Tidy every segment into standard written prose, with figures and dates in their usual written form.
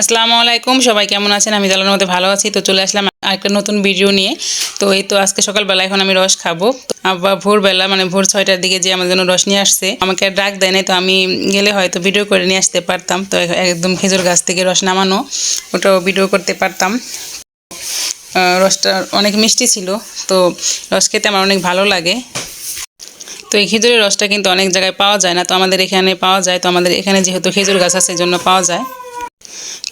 আসসালামু আলাইকুম, সবাই কেমন আছেন? আমি আল্লাহর মধ্যে ভালো আছি। তো চলে আসলাম আরেকটা নতুন ভিডিও নিয়ে। তো এই তো আজকে সকালবেলা এখন আমি রস খাবো। আব্বা ভোরবেলা মানে ভোর 6টার দিকে যে আমার জন্য রস নিয়ে আসছে, আমাকে আর ডাক দেয় নাই। তো আমি গেলে হয়তো ভিডিও করে নিয়ে আসতে পারতাম। তো একদম খেজুর গাছ থেকে রস নামানো, ওটাও ভিডিও করতে পারতাম। রসটা অনেক মিষ্টি ছিল। তো রস খেতে আমার অনেক ভালো লাগে। তো এই খেজুরের রসটা কিন্তু অনেক জায়গায় পাওয়া যায় না, তো আমাদের এখানে পাওয়া যায়। তো আমাদের এখানে যেহেতু খেজুর গাছ আছে, এই জন্য পাওয়া যায়।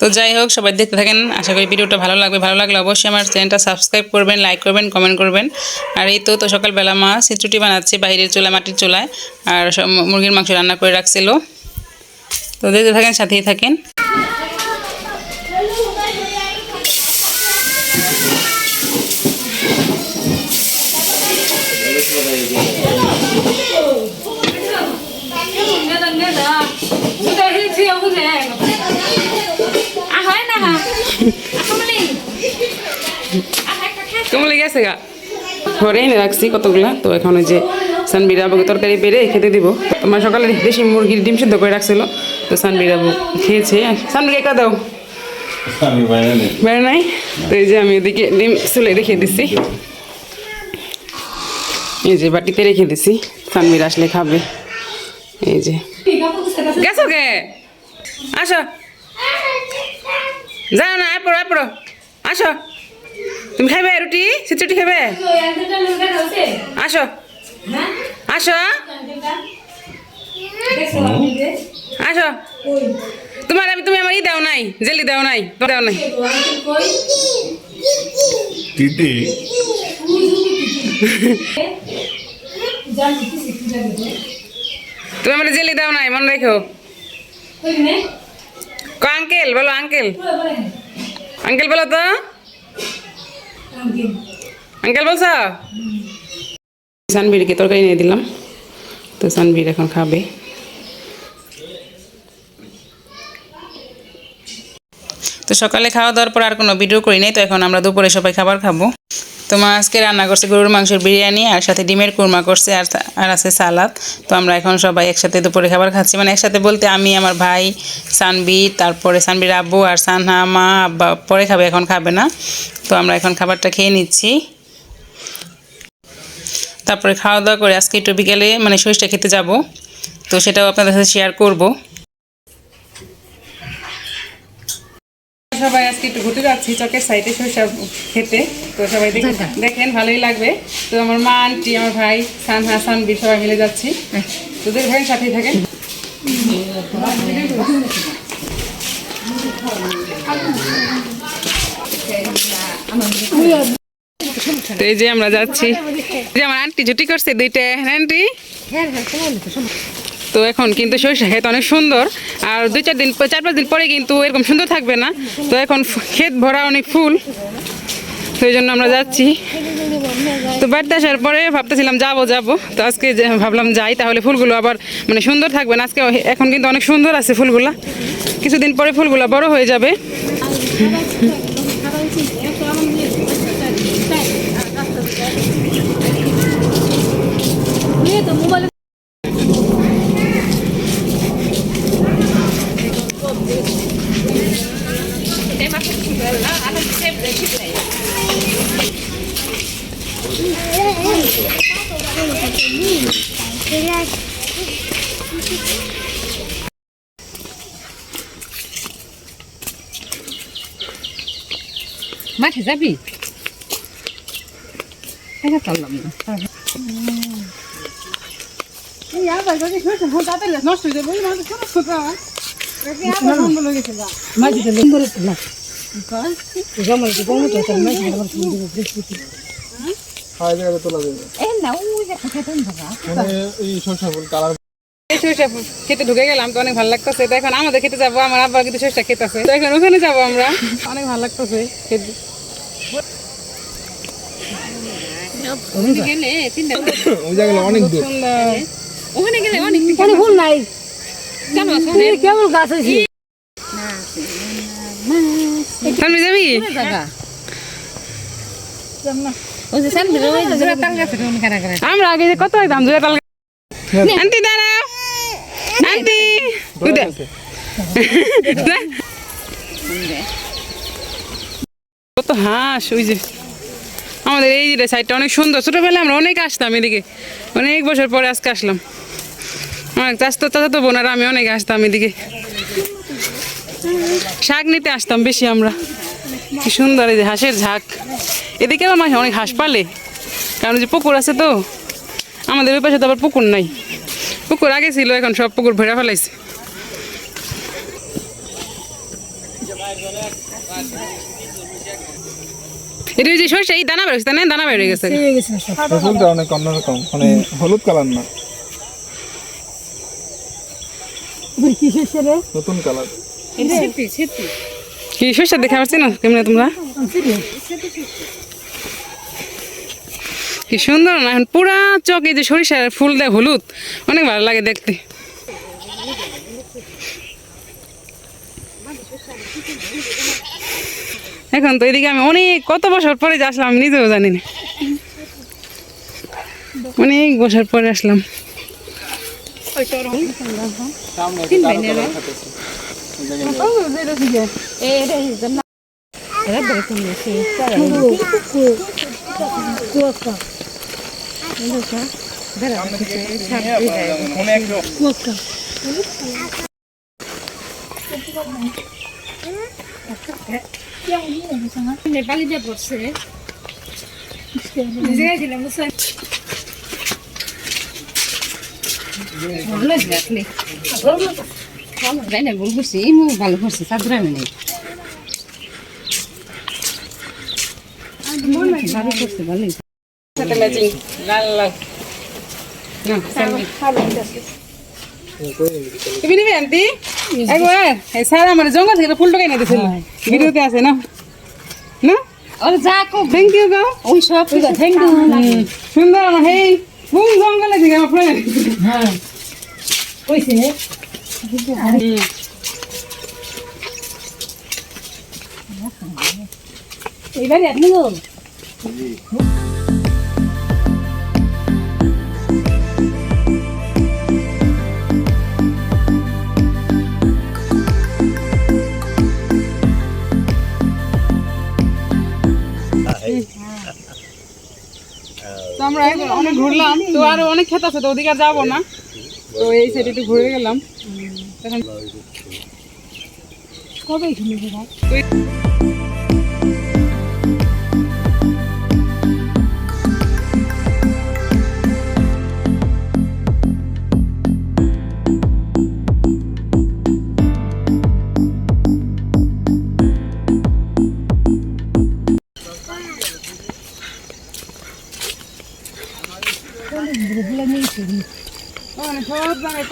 তো যাই হোক, সবাই দেখতে থাকেন, আশা করি ভিডিওটা ভালো লাগবে। ভালো লাগলে অবশ্যই আমার চ্যানেলটা সাবস্ক্রাইব করবেন, লাইক করবেন, কমেন্ট করবেন। আর এই তো সকালবেলা মা খিচুড়ি বানাচ্ছে বাইরের চুলায়, মাটির চুলায়। আর মুরগির মাংস রান্না করে রাখছিল। তো দেখতে থাকেন, সাথেই থাকেন। কেমন লেগে আছে গা? ঘরে এনে রাখছি কতগুলা। তো এখন ওই যে সানবির আবুকে তরকারি বেড়ে খেতে দিব। তোমার সকালে দেশি মুরগির ডিম সিদ্ধ করে রাখছিল, তো সানবির আবু খেয়েছে। সানবির একা দাও, বেড়ে নাই। তো এই যে আমি ওদিকে ডিম চুলে রেখে দিচ্ছি, এই যে বাটিতে রেখে দিছি, সানবির আসলে খাবে। এই যে গেছো গে, আসো, যাও না, পড়ো পড়ো, আসো। তুমি খাবে রুটি, খিচুড়ি খাবে? আসো আসো আসো। তুমি আমার ই দাও নাই, জেলি দাও নাই, দাও নাই। তুমি আমার জেলি দাও নাই, মনে রেখো। আঙ্কেল বলো, আঙ্কেল আঙ্কেল বলো তো, আঙ্কেল বলছো। সানবিরকে তরকারি নিয়ে দিলাম, তো সানবির এখন খাবে। তো সকালে খাওয়া দাওয়ার পর আর কোনো ভিডিও করি নাই। তো এখন আমরা দুপুরে সবাই খাবার খাবো। তো মা আজকে রান্না করছে গরুর মাংসের বিরিয়ানি, আর সাথে ডিমের কুরমা করছে, আর আছে সালাদ। তো আমরা এখন সবাই একসাথে দুপুরে খাবার খাচ্ছি। মানে একসাথে বলতে আমি, আমার ভাই, সানবীর, তারপরে সানবীর আব্বু আর সানহা, মা, আব্বা পরে খাবে, এখন খাবে না। তো আমরা এখন খাবারটা খেয়ে নিচ্ছি। তারপরে খাওয়া দাওয়া করে আজকে একটু বিকেলে মানে সরিষা খেতে যাব। তো সেটাও আপনাদের সাথে শেয়ার করব। সবাই আজকে একটু ঘুরতে যাচ্ছি চকের সাইডে সরিষা খেতে। তো সবাই দেখেন, ভালোই লাগবে। তো আমার মা, আন্টি, আমার ভাই, সানহা, সানবীর সবাই মিলে যাচ্ছি। তো দেখেন, সাথেই থাকেন। তো এই যে আমরা যাচ্ছি, যে আমার আন্টি জুটি করছে দুইটা আন্টি। তো এখন কিন্তু সরিষা ক্ষেত অনেক সুন্দর, আর 4-5 দিন পরে কিন্তু এরকম সুন্দর থাকবে না। তো এখন ক্ষেত ভরা অনেক ফুল, তো এই জন্য আমরা যাচ্ছি। তো বাড়িতে আসার পরে ভাবতেছিলাম যাবো। তো আজকে ভাবলাম যাই, তাহলে ফুলগুলো আবার মানে সুন্দর থাকবে না। আজকে এখন কিন্তু অনেক সুন্দর আছে ফুলগুলা, কিছুদিন পরে ফুলগুলা বড় হয়ে যাবে। মাঠে যাবি? চললাম না, নষ্ট হয়ে যাবে। খেতে ঢুকে গেলাম, তো অনেক ভালো লাগতেছে। তো এখন আমাদের খেতে যাবো, আমার আব্বা কিন্তু সরিষা খেতে আছে। তো এখন ওখানে যাবো আমরা, অনেক ভালো লাগতেছে খেতে। অনেক ওখানে গেলে অনেক ফুল নাই, কেমন গাছ আছে। যাবি আমরা আগে যে কত দাম জোড়া তাল। আন্টি দাঁড়াও, আন্টি কত হাঁস ওই যে আমাদের এই যে সাইডটা অনেক সুন্দর। ছোটবেলায় আমরা অনেক আসতাম এদিকে, অনেক বছর পরে আজকে আসলাম। অনেক চাচাতো বোন আর আমি অনেক আসতাম এদিকে, শাক নিতে আসতাম বেশি আমরা। কি সুন্দর এই যে হাঁসের ঝাঁক। এদিকে আমার অনেক হাঁস পালে, কারণ যে পুকুর আছে তো আমাদের ওই পাশে তো আবার পুকুর নাই। পুকুর আগে ছিল, এখন সব পুকুর ভেড়া ফেলাইছে। এটা যে সরষে এই দানা বেরোচ্ছে, তাই না? দানা বেরিয়ে গেছে। ফুলটা অনেক অন্যরকম, মানে হলুদ কালার না, নতুন কালার। কি সরষে দেখে পাচ্ছি না কেমন তোমরা? কি সুন্দর না, এখন পুরা চক এই যে সরিষার ফুল দেয় হলুদ, অনেক ভালো লাগে দেখতে। এখন তো এদিকে আমি অনেক কত বছর পরে যে আসলাম আমি নিজেও জানি না, অনেক বছর পরে আসলাম। নেপালিতে পড়ছে ভুল করছি, ভালো করছি চাদরা নেই, ভালো করছে ভালোই। তুমি নিবি আন্টি একবার? স্যার আমার জঙ্গল থেকে ফুল টোকাই নিতেছিল, ভিডিওতে আছে না? না থ্যাংক ইউ গো। ওই সব থ্যাংক ইউ। সুন্দর আমার হেই কোন জঙ্গলে থেকে আমার ফ্রেন্ড। হ্যাঁ কইছে এইবারে আপনি গো তো আমরা অনেক ঘুরলাম, তো আর অনেক খেতে আছে, তো ওদিকে আর যাবো না, তো এই সাইডে একটু ঘুরে গেলাম। এখন কবে শুনে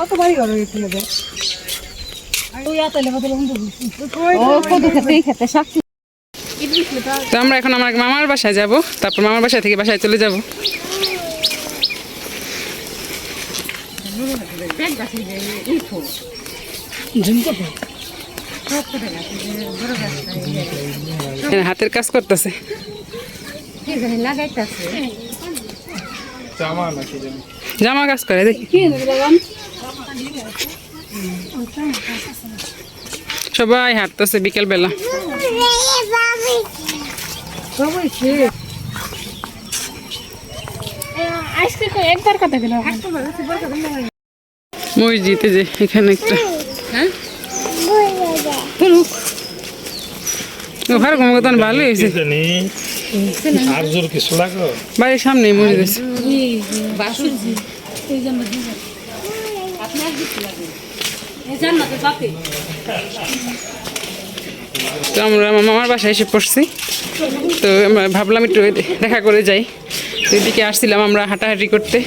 কত বাড়ি ঘর হয়েছিল তো আমরা এখন আমার মামার বাসায় যাব, তারপর মামার বাসা থেকে বাসায় চলে যাব। হাতের কাজ করতেছে, জামা কাজ করে দেখি। সবাই হাঁটতেছে বিকেল বেলা। মসজিদে যে এখানে একটা ভালো হয়েছে, বাড়ির সামনে মসজিদ আছে। তো আমরা মামার বাসায় এসে পড়ছি, তো আমরা ভাবলাম একটু দেখা করে যাই। তো এদিকে আসছিলাম আমরা হাঁটাহাঁটি করতে।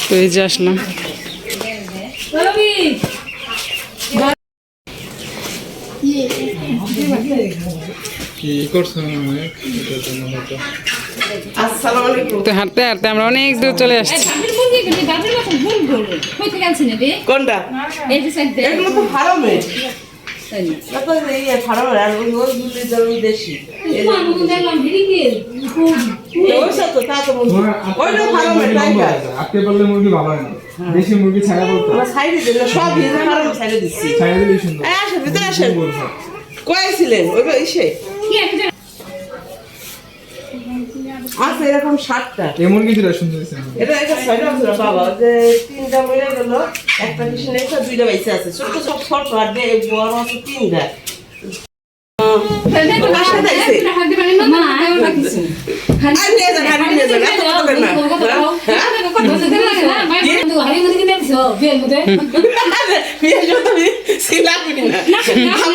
তো এই যে আসলাম। তো হাঁটতে হাঁটতে আমরা অনেক দূর চলে আসছি। কোনটা? এগুলো তো ভালো মেয়ে। তাই না না তো এই ফার্ম আর ওইগুলি জমি দেশি ওইসব তো তা তো ওইটা ফার্ম টাইগার আটকে পারলে মুরগি ভালো হয় না, দেশি মুরগি ছাড়া বলতো আমরা সাইডে দিল সব ভিজে ফার্ম সাইডে দিচ্ছি ছাড়া দিলেই সুন্দর। আসেন ভিতরে আসেন কয় ছিলেন ওই ইসে আছে এরকম 7টা এই মুরগি দুটো সুন্দর হয়েছে। এটা একটা 6টা ছিল বাবা যে 3টা মরে গেল একটা পিছনে একটা 2টা বাইসে আছে ছোট সব ছোট আর বড় আছে 3টা বাসা যাইছে আর নিয়ে যান আর নিয়ে যান এত কথা বলেন না বিয়ে যদি সিলাবি না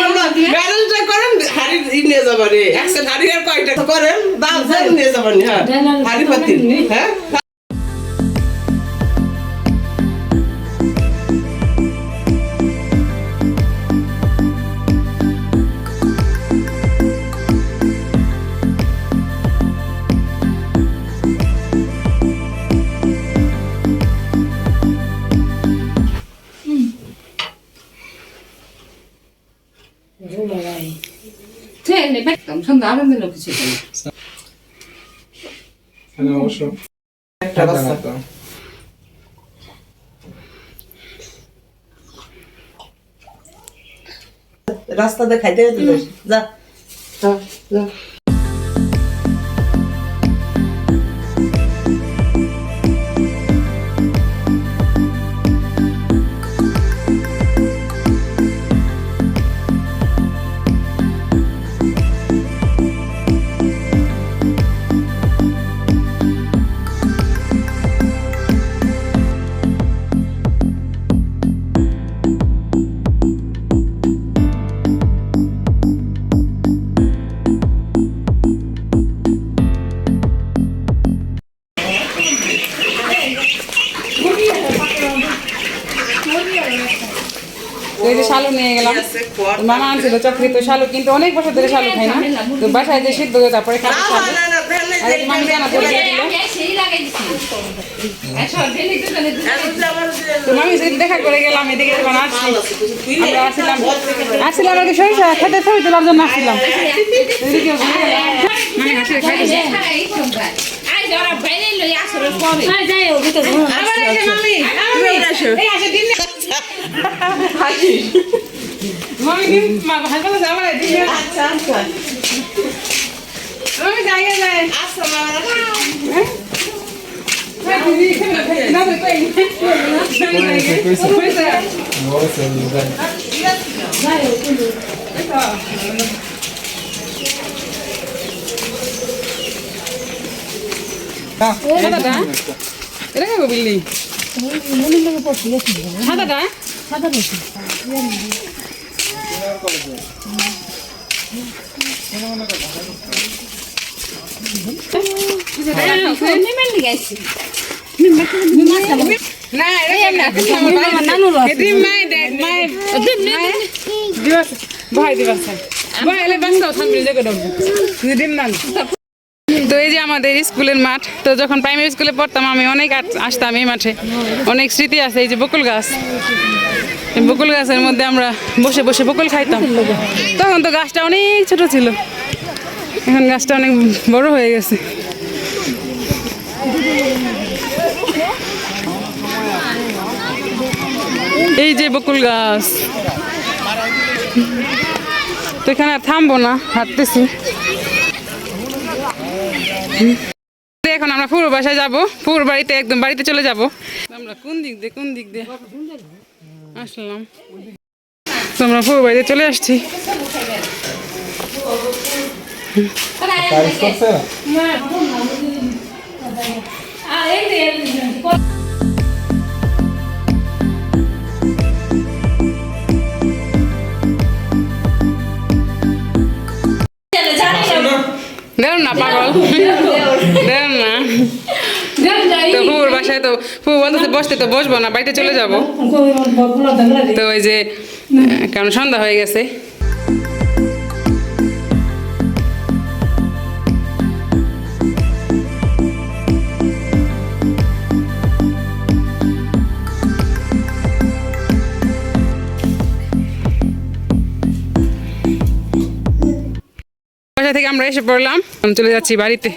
আমরা ব্যালেন্সটা করেন হাড়ি নিয়ে যাবেন রে একশো হাড়ি আর কয়টা করেন দাম নিয়ে যাবেন হ্যাঁ হাড়ি পাতি হ্যাঁ হ্যাঁ অবশ্য একটা রাস্তা রাস্তা দেখাইতে যা যা তো এই যে শালু নিয়ে গেলাম, তো মামা আনছিল চকরি, তো শালু কিন্তু অনেক বছর ধরে শালু খাই না, তো বাসায় যে সিদ্ধ করে তারপরে খাবো শালু। আর এই যে মামি জানা করে দিয়ে দিল, তো মামি সেদিন দেখা করে গেলাম, এদিকে যখন আসছি আমরা আসছিলাম আর কি সরিষা খেতে ছবি তোলার জন্য আসছিলাম, এদিকে ঘুরে গেলাম মানে হাসি খাইছে। মামি দিন হাসপাতাল যাওয়ার দিন আচ্ছা আচ্ছা আমি জায়গা যায় আচ্ছা মামা না তো কই সাদাটা এটা কেন বিল্লি সাদাটা না মাই দেখ মাই দিবস ভাই দিবস ভাই এলে বাংলাও থামবি যে করে দিন না। তো এই যে আমাদের স্কুলের মাঠ, তো যখন প্রাইমারি স্কুলে পড়তাম আমি অনেক আসতাম এই মাঠে, অনেক স্মৃতি আছে। এই যে বকুল গাছ, বকুল গাছের মধ্যে আমরা বসে বসে বকুল খাইতাম, তখন তো গাছটা অনেক ছোট ছিল, এখন গাছটা অনেক বড় হয়ে গেছে। এই যে বকুল গাছ, তো এখানে আর থামবো না, হাঁটতেছি। এখন আমরা পুরো বাসায় যাবো, পুরো বাড়িতে একদম বাড়িতে চলে যাব। আমরা কোন দিক দিয়ে আসলাম, তো আমরা পুরো বাড়িতে চলে আসছি। দেন না পাগল, দেন না। তো পুর বাসায় তো পুর বলতেছে বসতে, তো বসবো না, বাড়িতে চলে যাব। তো ওই যে কারণ সন্ধ্যা হয়ে গেছে। আমরা এসে পড়লাম, আমি চলে যাচ্ছি বাড়িতে।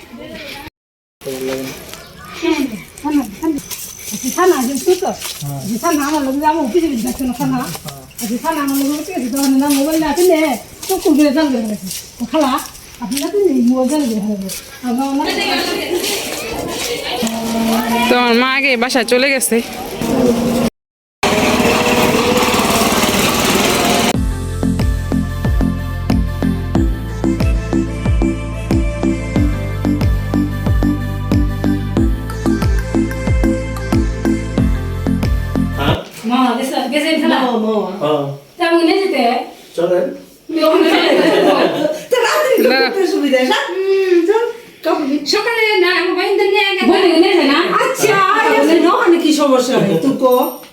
খানা কিন্তু তো খানা আমার লোক আমার অফিসে যাচ্ছে না খানা খানা আমার লোক তখন না মোবাইল না কিনে তো কুকুরে জানবে খালা আপনি না কিনে মোবাইল জানবে তো আমার মা আগে বাসায় চলে গেছে। মা গেছে খানা হ্যাঁ তেমন নিয়ে যেতে চলেন সকালে না মোবাইল নিয়ে গেছে না আচ্ছা কি সমস্যা হয় তুই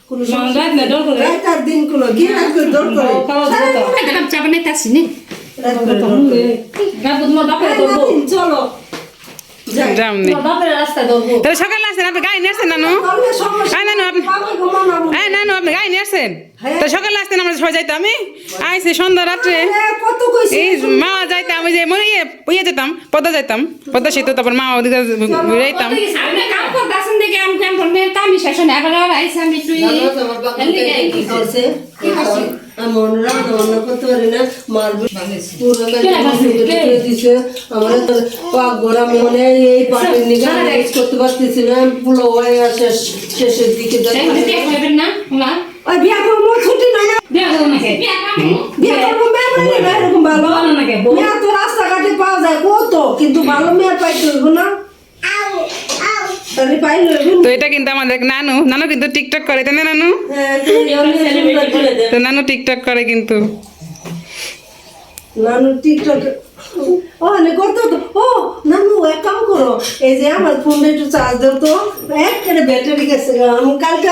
কোনো রাত না ডর করে রাতার দিন কোনো গিয়ে রাখতে দর করে চাপা নেই তাসি নি গাবো তোমার বাপের ধরবো চলো যামনি তোমার বাপের রাস্তা ধরবো তাহলে সকালে আসছেন আপনি গাড়ি নিয়ে আসছেন নানু? হ্যাঁ নানু আপনি হ্যাঁ নানু আপনি গাড়ি নিয়ে আসছেন তো সকালে আসতেন আমরা সবাই যাইতাম। আমি আইসি সন্ধ্যা রাত্রে কত কইছি এই মা যাইতাম ওই যে মনে ইয়ে যেতাম পদ্মা যাইতাম পদ্মা সেতু তারপর মা ওদিকে যাইতাম। আমি কাম করতাছেন দেখে আমি কাম করব কামি শেষ না আবার আইসা আমি তুই কি করছে আমার রান্না করতে পারি না মারবে পুরো গাড়ি দিছে আমার পাক ঘোরা মনে এই পাটের নিগা করতে পারতেছি না পুরো হয়ে আসে শেষের দিকে দেখবেন না না ওই বিয়া করবো ছুটি নাই না বিয়া করব না বিয়া করবো মেয়ে মানে এরকম ভালো মেয়ে তো রাস্তাঘাটে পাওয়া যায় কত কিন্তু ভালো মেয়ে পাইতে হইব না তাহলে পাইলে হইব তো এটা কিন্তু আমাদের নানু নানু কিন্তু টিকটক করে তাই না নানু? তো নানু টিকটক করে কিন্তু নানু টিকটক অনেক করতো তো ও নানু এক কাম করো এই যে আমার ফোনটা একটু চার্জ দাও তো একটা ব্যাটারি গেছে আমি কালকে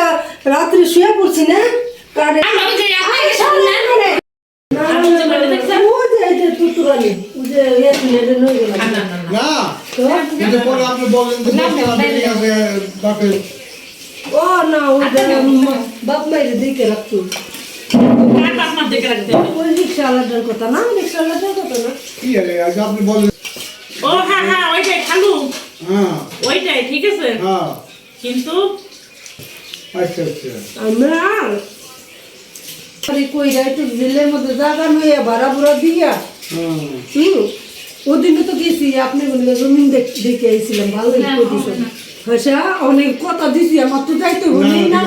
রাত্রে শুয়ে পড়ছি না কারে তুতুরানি যে নই গেল না কিন্তু পরে আপনি বলেন যে বাপে ও না ওটা বাপ মায়ের দিকে রাখতো ওই রিক্সাওয়ালাটার কথা না রিক্সাওয়ালাটার কথা না কি আরে আজ আপনি বলেন ও হ্যাঁ হ্যাঁ ওইটাই খালু হ্যাঁ ওইটাই ঠিক আছে হ্যাঁ কিন্তু আচ্ছা আচ্ছা আমরা কইরা একটু জেলের মধ্যে জায়গা নইয়া ভাড়া ভুড়া দিয়া ওদিনে তো গেছি আপনি বললে জমিন দেখে আইছিলাম ভালো হ্যাঁ অনেক কথা দিছি আমার তো যাইতে হলি না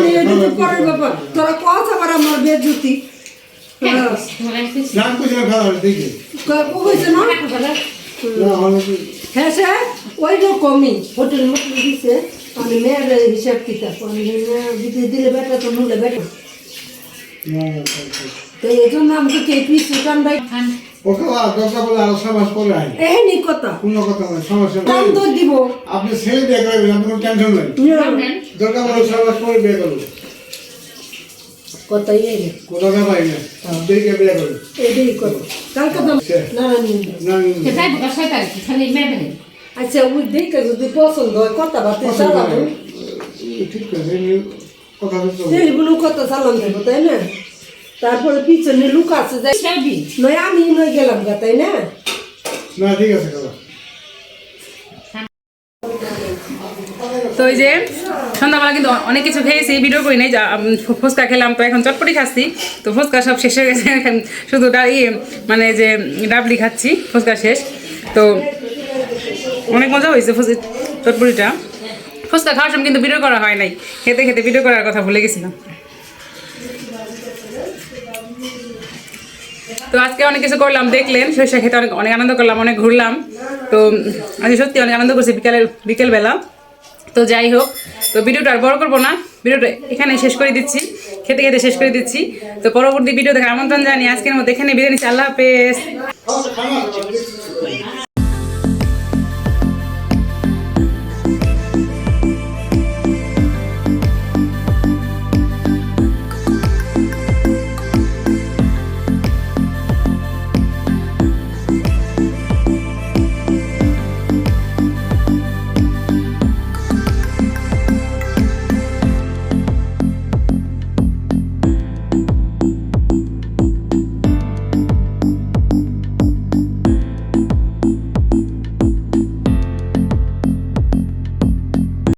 পরের ব্যাপার তোরা কথা আবার আমার বেজুতি নাম কইছেন খাওয়া দেখি কইছে না না আমি হ্যাঁ স্যার ওই রকমই হোটেল মোটেল দিছে আমি মেয়ের হিসাব কিতাব দিলে বেটা তো নুলে বেটা তো এই জন্য আমাকে কে পিস দোকান ভাই ওকে দরকার বলে আরো সমাজ পরে আই এই কথা কোনো কথা নাই সমস্যা দাম নেই তো দিব আপনি ছেলে বিয়ে করবেন আপনার কোনো টেনশন নাই দরকার বলে সমাজ পরে বিয়ে করবেন কথাই এই কোনো ব্যাপার না দেখে বিয়ে করবেন এটাই করো কালকে দাম না যাই বকা শয়তান খালি মেয়ে আচ্ছা ওই দেখে যদি পছন্দ হয় কথা বার্তা চালাবো ঠিক আছে কথা বলতে টেলিফোন কথা চালান দেবো তাই না তারপরে পিছনে লুক আছে যাই যাবি নয় আমি নয় গেলাম গা তাই না না ঠিক আছে কথা তো ওই যে সন্ধ্যাবেলা কিন্তু অনেক কিছু খেয়েছি ভিডিও করি নাই যা ফুচকা খেলাম তো এখন চটপটি খাচ্ছি তো ফুচকা সব শেষ হয়ে গেছে এখন শুধু মানে যে ডাবলি খাচ্ছি ফুচকা শেষ তো অনেক মজা হয়েছে চটপটিটা ফুচকা খাওয়ার সময় কিন্তু ভিডিও করা হয় নাই খেতে খেতে ভিডিও করার কথা ভুলে গেছিলাম। তো আজকে অনেক কিছু করলাম দেখলেন সরিষা খেতে অনেক আনন্দ করলাম অনেক ঘুরলাম তো আজকে সত্যি অনেক আনন্দ করছি বিকেলবেলা। তো যাই হোক তো ভিডিওটা আর বড় করবো না ভিডিওটা এখানে শেষ করে দিচ্ছি খেতে খেতে শেষ করে দিচ্ছি তো পরবর্তী ভিডিও দেখার আমন্ত্রণ জানিয়ে আজকের মতো এখানে বিদায় নিচ্ছি। আল্লাহ হাফেজ।